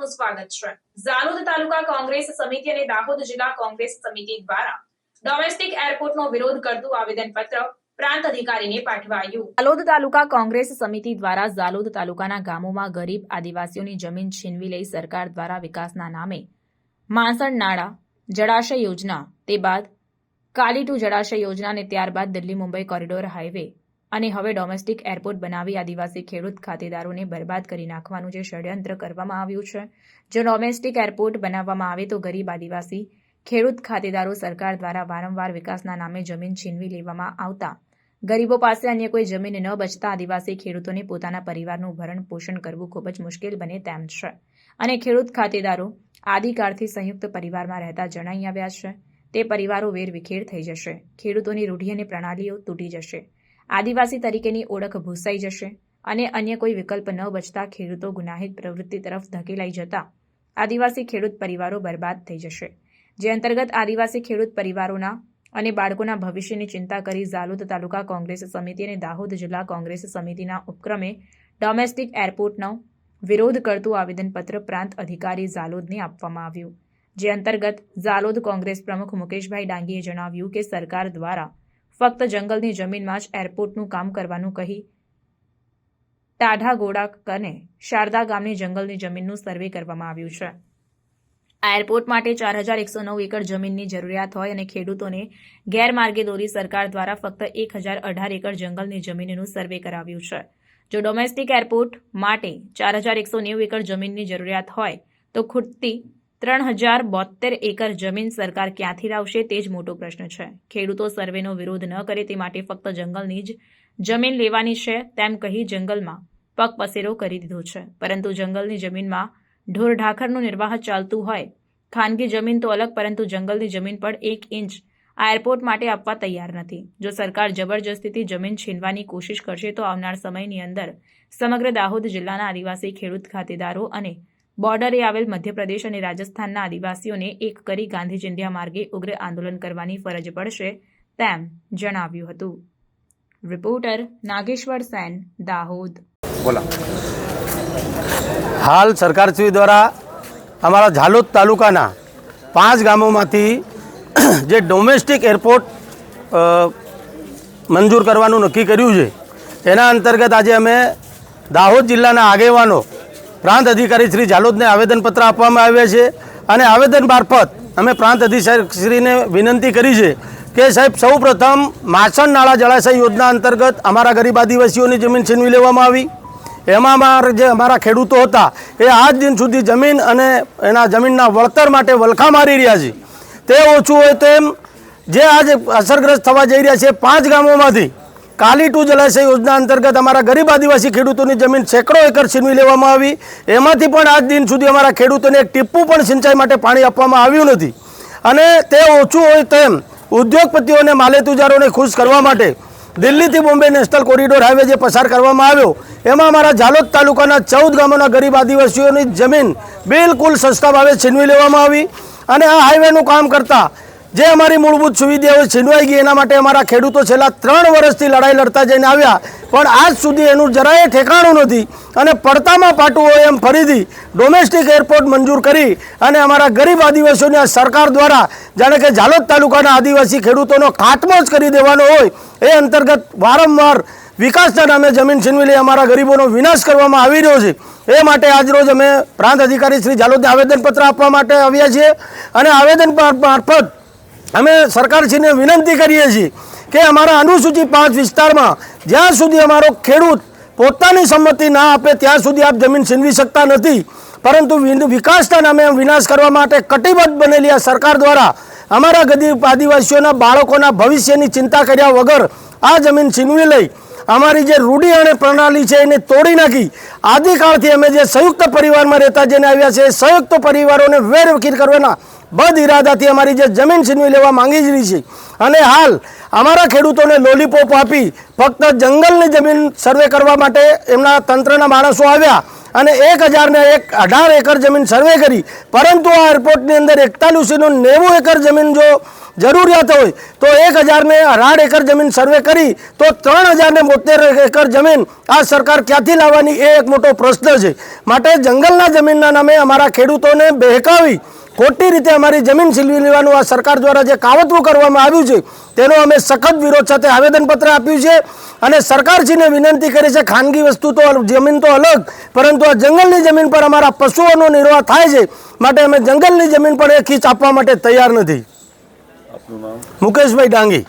આપનું સ્વાગત છે। ઝાલોદ તાલુકા કોંગ્રેસ સમિતિ અને દાહોદ જિલ્લા કોંગ્રેસ સમિતિ દ્વારા ડોમેસ્ટિક એરપોર્ટનો વિરોધ કરતું આવેદનપત્ર પ્રાંત અધિકારીને પાઠવાયું। ઝાલોદ તાલુકા કોંગ્રેસ સમિતિ દ્વારા ઝાલોદ તાલુકાના ગામોમાં ગરીબ આદિવાસીઓની જમીન છીનવી લઈ સરકાર દ્વારા વિકાસના નામે માંસણ નાળા જળાશય યોજના, તે બાદ કાલીટુ જળાશય યોજના અને ત્યારબાદ દિલ્હી મુંબઈ કોરિડોર હાઈવે અને હવે ડોમેસ્ટિક એરપોર્ટ બનાવી આદિવાસી ખેડૂત ખાતેદારોને બરબાદ કરી નાખવાનું જે ષડયંત્ર કરવામાં આવ્યું છે। જો ડોમેસ્ટિક એરપોર્ટ બનાવવામાં આવે તો ગરીબ આદિવાસી ખેડૂત ખાતેદારો સરકાર દ્વારા વારંવાર વિકાસના નામે જમીન છીનવી લેવામાં આવતા ગરીબો પાસે અન્ય કોઈ જમીન ન બચતા આદિવાસી ખેડૂતોને પોતાના પરિવારનું ભરણ પોષણ કરવું ખૂબ જ મુશ્કેલ બને તેમ છે અને ખેડૂત ખાતેદારો આદિકાળથી સંયુક્ત પરિવારમાં રહેતા જણાઈ આવ્યા છે। તે પરિવારો વેરવિખેર થઈ જશે, ખેડૂતોની રૂઢિ અને પ્રણાલીઓ તૂટી જશે, આદિવાસી તરીકેની ઓળખ ભૂસાઈ જશે અને અન્ય કોઈ વિકલ્પ ન બચતા ખેડૂતો ગુનાહિત પ્રવૃત્તિ તરફ ધકેલાઈ જતા આદિવાસી ખેડૂત પરિવારો બરબાદ થઈ જશે। જે અંતર્ગત આદિવાસી ખેડૂત પરિવારોના અને બાળકોના ભવિષ્યની ચિંતા કરી ઝાલોદ તાલુકા કોંગ્રેસ સમિતિ અને દાહોદ જિલ્લા કોંગ્રેસ સમિતિના ઉપક્રમે ડોમેસ્ટિક એરપોર્ટનો વિરોધ કરતું આવેદનપત્ર પ્રાંત અધિકારી ઝાલોદને આપવામાં આવ્યું। જે અંતર્ગત ઝાલોદ કોંગ્રેસ પ્રમુખ મુકેશભાઈ ડાંગીએ જણાવ્યું કે સરકાર દ્વારા ફક્ત જંગલની જમીનમાં જ એરપોર્ટનું કામ કરવાનું કહી ટાઢા ગોળા અને શારદા ગામની જંગલની જમીનનું સર્વે કરવામાં આવ્યું છે। આ એરપોર્ટ માટે 4109 એકર જમીનની જરૂરિયાત હોય અને ખેડૂતોને ગેરમાર્ગે દોરી સરકાર દ્વારા ફક્ત 1018 એકર જંગલની જમીનનું સર્વે કરાવ્યું છે। જો ડોમેસ્ટિક એરપોર્ટ માટે 4190 એકર જમીનની જરૂરિયાત હોય તો ખૂટતી 3072 એકર જમીન સરકાર ક્યાંથી લાવશે તે જ મોટો પ્રશ્ન છે। ખેડૂતો સર્વેનો વિરોધ ન કરે તે માટે ફક્ત જંગલની જ જમીન લેવાની છે તેમ કહી જંગલમાં પગપસેરો કરી દીધો છે, પરંતુ જંગલની જમીનમાં ઢોર ઢાખરનું નિર્વાહ ચાલતું હોય। ખાનગી જમીન તો અલગ, પરંતુ જંગલની જમીન પણ 1 ઇંચ આ એરપોર્ટ માટે આપવા તૈયાર નથી। જો સરકાર જબરજસ્તીથી જમીન છીનવાની કોશિશ કરશે તો આવનાર સમયની અંદર સમગ્ર દાહોદ જિલ્લાના આદિવાસી ખેડૂત ખાતેદારો અને બોર્ડરે આવેલ મધ્યપ્રદેશ અને રાજસ્થાનના આદિવાસીઓને એક કરી ગાંધી ચિંધ્યા માર્ગે ઉગ્ર આંદોલન કરવાની ફરજ પડશે તેમ જણાવ્યું હતું। રિપોર્ટર નાગેશ્વર સેન, દાહોદ। બોલા। હાલ સરકારશ્રી દ્વારા અમારા ઝાલોદ તાલુકાના 5 ગામોમાંથી જે ડોમેસ્ટિક એરપોર્ટ મંજૂર કરવાનું નક્કી કર્યું છે, એના અંતર્ગત આજે અમે દાહોદ જિલ્લાના આગેવાનો પ્રાંત અધિકારી શ્રી ઝાલોદને આવેદનપત્ર આપવામાં આવ્યા છે અને આવેદન મારફત અમે પ્રાંત અધિકારીશ્રીને વિનંતી કરી છે કે સાહેબ, સૌ પ્રથમ માંસણ નાળા જળાશય યોજના અંતર્ગત અમારા ગરીબ આદિવાસીઓની જમીન છીનવી લેવામાં આવી। એમાં જે અમારા ખેડૂતો હતા એ આજ દિન સુધી જમીન અને એના જમીનના વળતર માટે વલખા મારી રહ્યા છે। તે ઓછું હોય તેમ જે આજે અસરગ્રસ્ત થવા જઈ રહ્યા છે 5 ગામોમાંથી કાલીટુ જળાશય યોજના અંતર્ગત અમારા ગરીબ આદિવાસી ખેડૂતોની જમીન સેંકડો એકર છીનવી લેવામાં આવી। એમાંથી પણ આજ દિન સુધી અમારા ખેડૂતોને એક ટીપું પણ સિંચાઈ માટે પાણી આપવામાં આવ્યું નથી। અને તે ઓછું હોય તેમ ઉદ્યોગપતિઓને માલેતુજારોને ખુશ કરવા માટે દિલ્હીથી બોમ્બે નેશનલ કોરિડોર હાઈવે જે પસાર કરવામાં આવ્યો, એમાં અમારા ઝાલોદ તાલુકાના 14 ગામોના ગરીબ આદિવાસીઓની જમીન બિલકુલ સસ્તા ભાવે છીનવી લેવામાં આવી। અને આ હાઈવેનું કામ કરતા જે અમારી મૂળભૂત સુવિધાઓ છીનવાઈ ગઈ, એના માટે અમારા ખેડૂતો છેલ્લા 3 વર્ષથી લડાઈ લડતા જઈને આવ્યા, પણ આજ સુધી એનું જરાય ઠેકાણું નથી। અને પડતામાં પાટું હોય એમ ફરીથી ડોમેસ્ટિક એરપોર્ટ મંજૂર કરી અને અમારા ગરીબ આદિવાસીઓને આ સરકાર દ્વારા જાણે કે ઝાલોદ તાલુકાના આદિવાસી ખેડૂતોનો ખાત્મો જ કરી દેવાનો હોય એ અંતર્ગત વારંવાર વિકાસના નામે જમીન છીનવી લઈ અમારા ગરીબોનો વિનાશ કરવામાં આવી રહ્યો છે। એ માટે આજરોજ અમે પ્રાંત અધિકારી શ્રી ઝાલોદને આવેદનપત્ર આપવા માટે આવ્યા છીએ અને આવેદન મારફત અમે સરકારશ્રીને વિનંતી કરીએ છીએ કે અમારા અનુસૂચિત 5 વિસ્તારમાં જ્યાં સુધી અમારો ખેડૂત પોતાની સંમતિ ના આપે ત્યાં સુધી આપ જમીન છીનવી શકતા નથી, પરંતુ વિકાસના નામે વિનાશ કરવા માટે કટિબદ્ધ બનેલી આ સરકાર દ્વારા અમારા ગરીબ આદિવાસીઓના બાળકોના ભવિષ્યની ચિંતા કર્યા વગર આ જમીન છીનવી લઈ અમારી જે રૂઢિ અને પ્રણાલી છે એને તોડી નાખી આદિકાળથી અમે જે સંયુક્ત પરિવારમાં રહેતા જઈને આવ્યા છે, સંયુક્ત પરિવારોને વેરવિખેર કરવાના બદ ઇરાદાથી અમારી જે જમીન છીનવી લેવા માંગી જ રહી છે। અને હાલ અમારા ખેડૂતોને લોલીપોપ આપી ફક્ત જંગલની જમીન સર્વે કરવા માટે એમના તંત્રના માણસો આવ્યા અને 1018 એકર જમીન સર્વે કરી, પરંતુ આ એરપોર્ટની અંદર 4190 એકર જમીન જો જરૂરિયાત હોય તો 1018 એકર જમીન સર્વે કરી તો 3072 એકર જમીન આ સરકાર ક્યાંથી લાવવાની એ એક મોટો પ્રશ્ન છે. માટે જંગલના જમીનના નામે અમારા ખેડૂતોને બહેકાવી ખોટી રીતે અમારી જમીન છીનવી લેવાનું આ સરકાર દ્વારા જે કાવતરું કરવામાં આવ્યું છે તેનો અમે સખત વિરોધ સાથે આવેદનપત્ર આપ્યું છે અને સરકારશ્રીને વિનંતી કરી છે, ખાનગી વસ્તુ તો જમીન તો અલગ, પરંતુ આ જંગલની જમીન પર અમારા પશુઓનો નિર્વાહ થાય છે, માટે અમે જંગલની જમીન પર એ ખીચ આપવા માટે તૈયાર નથી. મુકેશભાઈ ડાંગી.